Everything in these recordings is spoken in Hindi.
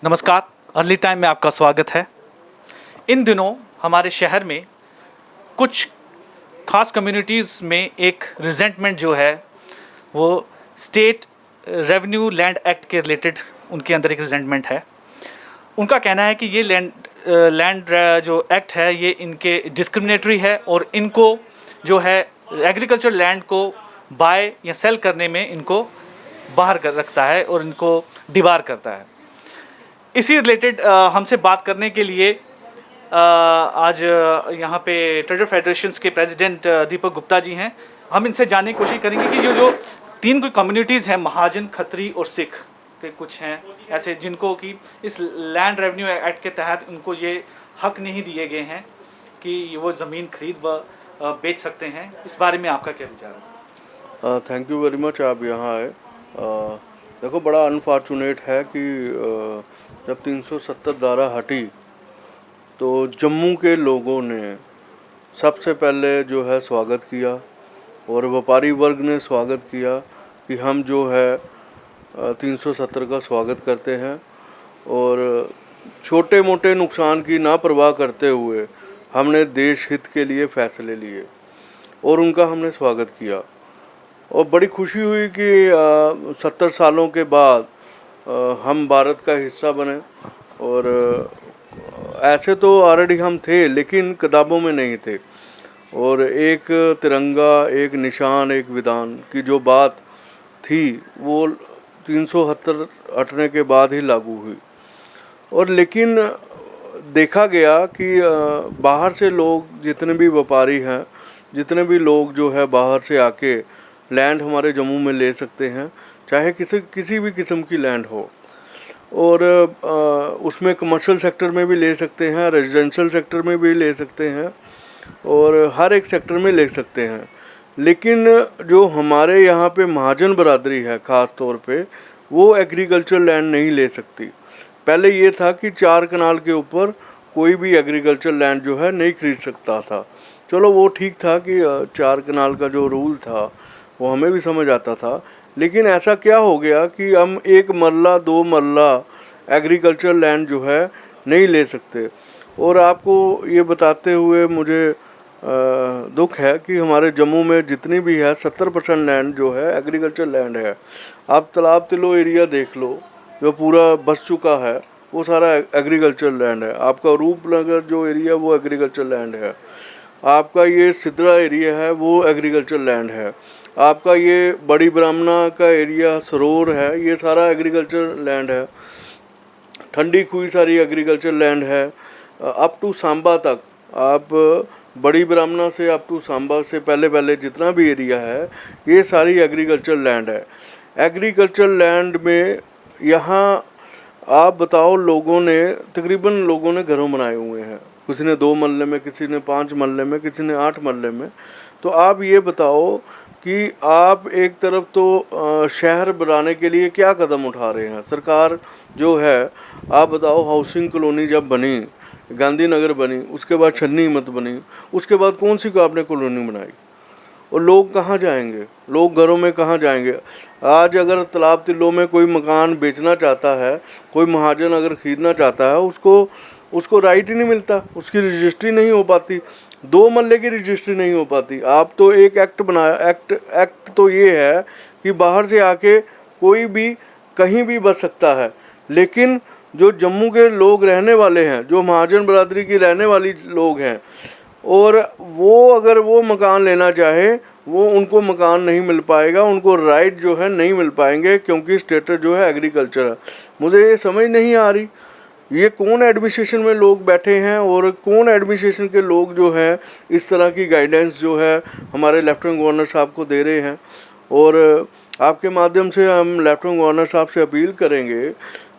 नमस्कार। अर्ली टाइम में आपका स्वागत है। इन दिनों हमारे शहर में कुछ खास कम्युनिटीज़ में एक रिजेंटमेंट जो है वो स्टेट रेवेन्यू लैंड एक्ट के रिलेटेड उनके अंदर एक रिजेंटमेंट है। उनका कहना है कि ये लैंड जो एक्ट है ये इनके डिस्क्रिमिनेटरी है और इनको जो है एग्रीकल्चर लैंड को बाय या सेल करने में इनको बाहर कर रखता है और इनको डिबार करता है। इसी रिलेटेड हमसे बात करने के लिए आज यहाँ पे ट्रेजर फेडरेशंस के प्रेसिडेंट दीपक गुप्ता जी हैं। हम इनसे जानने की कोशिश करेंगे कि जो तीन कोई कम्युनिटीज़ हैं, महाजन, खत्री और सिख के कुछ हैं ऐसे जिनको कि इस लैंड रेवेन्यू एक्ट के तहत उनको ये हक नहीं दिए गए हैं कि वो ज़मीन खरीद व बेच सकते हैं। इस बारे में आपका क्या विचार है? थैंक यू वेरी मच, आप यहाँ आए। देखो, बड़ा अनफॉर्चुनेट है कि जब 370 धारा हटी तो जम्मू के लोगों ने सबसे पहले जो है स्वागत किया और व्यापारी वर्ग ने स्वागत किया कि हम जो है 370 का स्वागत करते हैं और छोटे मोटे नुकसान की ना परवाह करते हुए हमने देश हित के लिए फैसले लिए और उनका हमने स्वागत किया। और बड़ी खुशी हुई कि 70 सालों के बाद हम भारत का हिस्सा बने। और ऐसे तो ऑलरेडी हम थे लेकिन किताबों में नहीं थे। और एक तिरंगा, एक निशान, एक विधान की जो बात थी वो 370 हटने के बाद ही लागू हुई। और लेकिन देखा गया कि बाहर से लोग, जितने भी व्यापारी हैं, जितने भी लोग जो है बाहर से आके लैंड हमारे जम्मू में ले सकते हैं, चाहे किसी भी किस्म की लैंड हो। और उसमें कमर्शियल सेक्टर में भी ले सकते हैं, रेजिडेंशियल सेक्टर में भी ले सकते हैं और हर एक सेक्टर में ले सकते हैं। लेकिन जो हमारे यहाँ पे महाजन बरादरी है ख़ास तौर पे, वो एग्रीकल्चर लैंड नहीं ले सकती। पहले ये था कि 4 कनाल के ऊपर कोई भी एग्रीकल्चर लैंड जो है नहीं खरीद सकता था। चलो, वो ठीक था कि 4 कनाल का जो रूल था वो हमें भी समझ आता था। लेकिन ऐसा क्या हो गया कि हम 1 मरला 2 मरला एग्रीकल्चर लैंड जो है नहीं ले सकते। और आपको ये बताते हुए मुझे दुख है कि हमारे जम्मू में जितनी भी है 70% लैंड जो है एग्रीकल्चर लैंड है। आप तालाब तिलो एरिया देख लो, जो पूरा बस चुका है, वो सारा एग्रीकल्चर लैंड है। आपका रूपनगर जो एरिया वो एग्रीकल्चर लैंड है। आपका ये सिद्रा एरिया है वो एग्रीकल्चर लैंड है। आपका ये बड़ी ब्राह्मणा का एरिया सरोर है, ये सारा एग्रीकल्चर लैंड है। ठंडी खुई सारी एग्रीकल्चर लैंड है। अप टू सांबा तक, आप बड़ी ब्राह्मणा से अप टू सांबा से पहले जितना भी एरिया है ये सारी एग्रीकल्चर लैंड है। एग्रीकल्चर लैंड में यहाँ आप बताओ, लोगों ने तकरीबन लोगों बनाए हुए हैं। किसी ने 2 मरले में, किसी ने 5 मरले में, किसी ने 8 मरले में। तो आप ये बताओ कि आप एक तरफ तो शहर बनाने के लिए क्या कदम उठा रहे हैं। सरकार जो है, आप बताओ, हाउसिंग कॉलोनी जब बनी, गांधीनगर बनी, उसके बाद छन्नी हिम्मत बनी, उसके बाद कौन सी को आपने कॉलोनी बनाई? और लोग कहाँ जाएंगे? लोग घरों में कहाँ जाएंगे? आज अगर तालाब तिल्लो में कोई मकान बेचना चाहता है, कोई महाजन अगर खरीदना चाहता है, उसको राइट ही नहीं मिलता, उसकी रजिस्ट्री नहीं हो पाती, 2 मरले की रजिस्ट्री नहीं हो पाती। आप तो एक एक्ट बनाया, एक्ट तो ये है कि बाहर से आके कोई भी कहीं भी बस सकता है। लेकिन जो जम्मू के लोग रहने वाले हैं, जो महाजन बरादरी की रहने वाली लोग हैं, और वो अगर वो मकान लेना चाहे, वो उनको मकान नहीं मिल पाएगा, उनको राइट जो है नहीं मिल पाएंगे, क्योंकि स्टेटस जो है एग्रीकल्चर है। मुझे ये समझ नहीं आ रही, ये कौन एडमिनिस्ट्रेशन में लोग बैठे हैं और कौन एडमिनिस्ट्रेशन के लोग जो हैं इस तरह की गाइडेंस जो है हमारे लेफ्टिनेंट गवर्नर साहब को दे रहे हैं। और आपके माध्यम से हम लेफ्टिनेंट गवर्नर साहब से अपील करेंगे,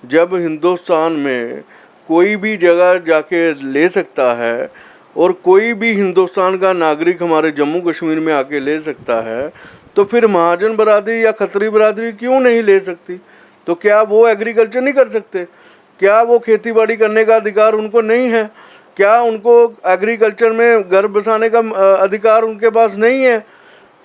जब हिंदुस्तान में कोई भी जगह जाके ले सकता है और कोई भी हिंदुस्तान का नागरिक हमारे जम्मू कश्मीर में आके ले सकता है, तो फिर महाजन बरादरी या खत्री बरादरी क्यों नहीं ले सकती? तो क्या वो एग्रीकल्चर नहीं कर सकते? क्या वो खेती बाड़ी करने का अधिकार उनको नहीं है? क्या उनको एग्रीकल्चर में घर बसाने का अधिकार उनके पास नहीं है?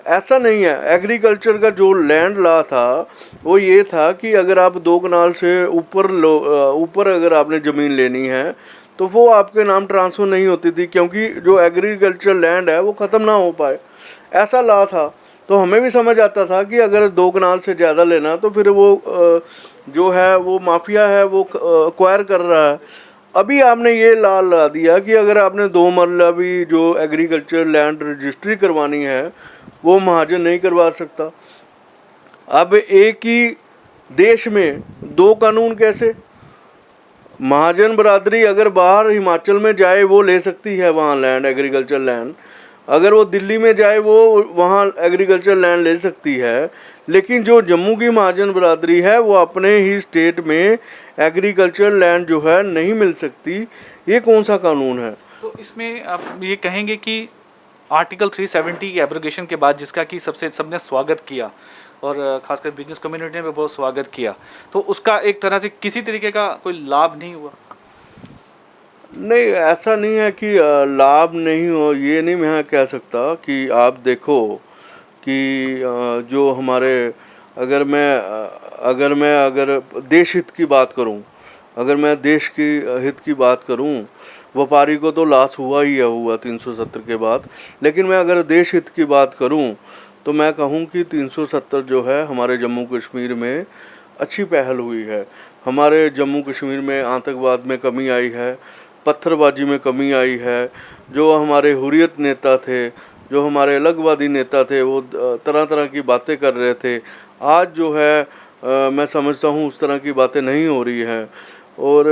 ऐसा नहीं है। एग्रीकल्चर का जो लैंड लॉ था वो ये था कि अगर आप 2 कनाल से ऊपर अगर आपने ज़मीन लेनी है तो वो आपके नाम ट्रांसफ़र नहीं होती थी, क्योंकि जो एग्रीकल्चर लैंड है वो ख़त्म ना हो पाए, ऐसा लॉ था। तो हमें भी समझ आता था कि अगर 2 कनाल से ज़्यादा लेना तो फिर वो जो है वो माफिया है, वो एक्वायर कर रहा है। अभी आपने ये लॉ ला दिया कि अगर आपने 2 मरला भी जो एग्रीकल्चर लैंड रजिस्ट्री करवानी है वो महाजन नहीं करवा सकता। अब एक ही देश में 2 कानून कैसे? महाजन बरादरी अगर बाहर हिमाचल में जाए वो ले सकती है वहाँ लैंड, एग्रीकल्चर लैंड। अगर वो दिल्ली में जाए वो वहाँ एग्रीकल्चर लैंड ले सकती है। लेकिन जो जम्मू की महाजन बरादरी है वो अपने ही स्टेट में एग्रीकल्चर लैंड जो है नहीं मिल सकती। ये कौन सा कानून है? तो इसमें आप ये कहेंगे कि आर्टिकल 370 के एब्रोगेशन के बाद, जिसका कि सबने स्वागत किया और खासकर बिजनेस कम्युनिटी ने भी बहुत स्वागत किया, तो उसका एक तरह से किसी तरीके का कोई लाभ नहीं हुआ? नहीं, ऐसा नहीं है कि लाभ नहीं हो, ये नहीं मैं कह सकता। कि आप देखो कि जो हमारे अगर देश हित की बात करूं, अगर मैं देश की हित की बात करूं, व्यापारी को तो लॉस हुआ ही हुआ 370 के बाद। लेकिन मैं अगर देश हित की बात करूं तो मैं कहूं कि 370 जो है हमारे जम्मू कश्मीर में अच्छी पहल हुई है। हमारे जम्मू कश्मीर में आतंकवाद में कमी आई है, पत्थरबाजी में कमी आई है। जो हमारे हुर्रियत नेता थे, जो हमारे अलगवादी नेता थे, वो तरह तरह की बातें कर रहे थे। आज जो है मैं समझता हूँ उस तरह की बातें नहीं हो रही हैं। और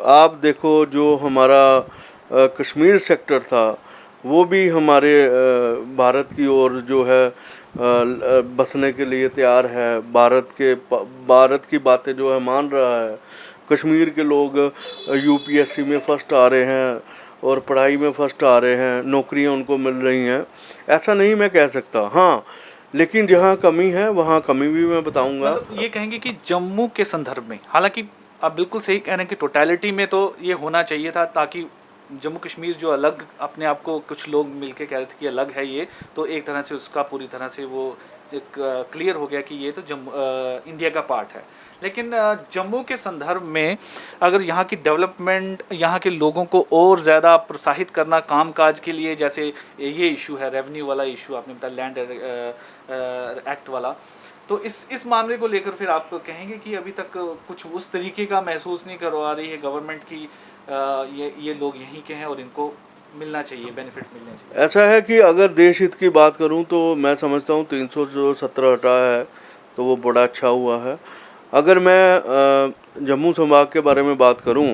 आप देखो जो हमारा कश्मीर सेक्टर था वो भी हमारे भारत की ओर जो है बसने के लिए तैयार है। भारत की बातें जो है मान रहा है। कश्मीर के लोग यूपीएससी में फर्स्ट आ रहे हैं और पढ़ाई में फर्स्ट आ रहे हैं, नौकरियां उनको मिल रही हैं। ऐसा नहीं मैं कह सकता। हाँ, लेकिन जहाँ कमी है वहाँ कमी भी मैं बताऊंगा। मतलब ये कहेंगे कि जम्मू के संदर्भ में, हालांकि आप बिल्कुल सही कह रहे हैं कि टोटलिटी में तो ये होना चाहिए था, ताकि जम्मू कश्मीर जो अलग अपने आप को कुछ लोग मिलके कह रहे थे कि अलग है ये, तो एक तरह से उसका पूरी तरह से वो एक क्लियर हो गया कि ये तो इंडिया का पार्ट है। लेकिन जम्मू के संदर्भ में अगर यहाँ की डेवलपमेंट, यहाँ के लोगों को और ज़्यादा प्रोत्साहित करना कामकाज के लिए, जैसे ये इशू है रेवेन्यू वाला इशू आपने बताया, लैंड एक्ट वाला, तो इस मामले को लेकर फिर आप कहेंगे कि अभी तक कुछ उस तरीके का महसूस नहीं करवा रही है गवर्नमेंट की ये लोग यहीं के हैं और इनको मिलना चाहिए, बेनिफिट मिलने चाहिए? ऐसा है कि अगर देश हित की बात करूं तो मैं समझता हूं 317 हटा है तो वो बड़ा अच्छा हुआ है। अगर मैं जम्मू संभाग के बारे में बात करूं,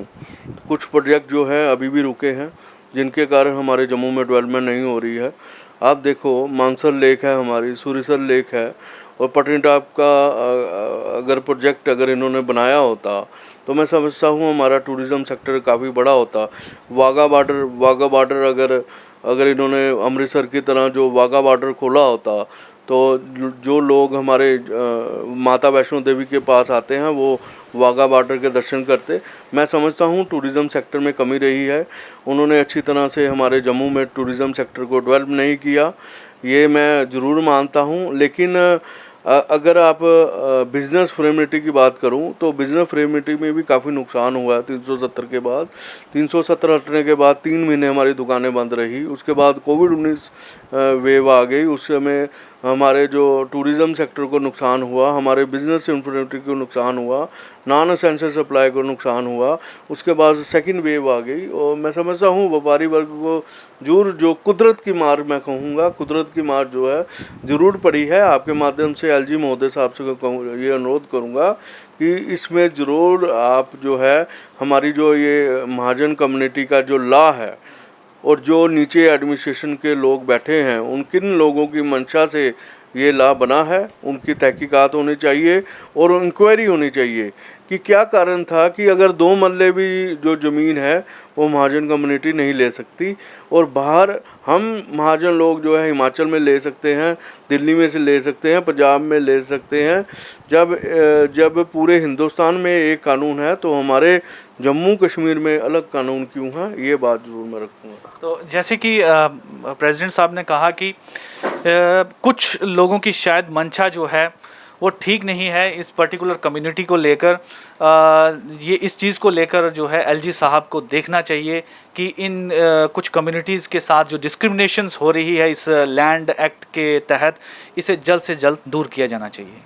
कुछ प्रोजेक्ट जो है अभी भी रुके हैं जिनके कारण हमारे जम्मू में डेवलपमेंट नहीं हो रही है। आप देखो मानसर लेक है, हमारी सूरीसर लेक है, और पटनीटॉप का अगर प्रोजेक्ट अगर इन्होंने बनाया होता तो मैं समझता हूँ हमारा टूरिज़्म सेक्टर काफ़ी बड़ा होता। वाघा बॉर्डर अगर इन्होंने अमृतसर की तरह जो वाघा बॉर्डर खोला होता तो जो लोग हमारे माता वैष्णो देवी के पास आते हैं वो वाघा बॉर्डर के दर्शन करते। मैं समझता हूँ टूरिज़्म सेक्टर में कमी रही है। उन्होंने अच्छी तरह से हमारे जम्मू में टूरिज़्म सेक्टर को डेवलप नहीं किया, ये मैं ज़रूर मानता हूँ। लेकिन अगर आप बिज़नेस फ्रेमिलिटी की बात करूं तो बिज़नेस फ्रेमिलिटी में भी काफ़ी नुकसान हुआ है 370 के बाद। 370 हटने के बाद 3 महीने हमारी दुकानें बंद रही। उसके बाद कोविड-19 वेव आ गई, उस समय हमारे जो टूरिज़्म सेक्टर को नुकसान हुआ, हमारे बिज़नेस इंफ्रास्ट्रक्चर को नुकसान हुआ, नॉन एसेंशियल सप्लाई को नुकसान हुआ। उसके बाद सेकंड वेव आ गई और मैं समझता हूँ व्यापारी वर्ग को जो कुदरत की मार, मैं कहूँगा कुदरत की मार जो है ज़रूर पड़ी है। आपके माध्यम से एलजी महोदय साहब से ये अनुरोध करूँगा कि इसमें ज़रूर आप जो है हमारी जो ये महाजन कम्युनिटी का जो लॉ है और जो नीचे एडमिनिस्ट्रेशन के लोग बैठे हैं उन किन लोगों की मंशा से ये लॉ बना है, उनकी तहकीकात होनी चाहिए और इंक्वायरी होनी चाहिए कि क्या कारण था कि अगर 2 मरले भी जो ज़मीन है वो महाजन कम्युनिटी नहीं ले सकती और बाहर हम महाजन लोग जो है हिमाचल में ले सकते हैं, दिल्ली में से ले सकते हैं, पंजाब में ले सकते हैं। जब पूरे हिंदुस्तान में एक कानून है तो हमारे जम्मू कश्मीर में अलग कानून क्यों है, ये बात ज़रूर मैं रखूँगा। तो जैसे कि प्रेसिडेंट साहब ने कहा कि कुछ लोगों की शायद मंशा जो है वो ठीक नहीं है इस पर्टिकुलर कम्युनिटी को लेकर। ये इस चीज़ को लेकर जो है एलजी साहब को देखना चाहिए कि इन कुछ कम्युनिटीज़ के साथ जो डिस्क्रिमिनेशंस हो रही है इस लैंड एक्ट के तहत, इसे जल्द से जल्द दूर किया जाना चाहिए।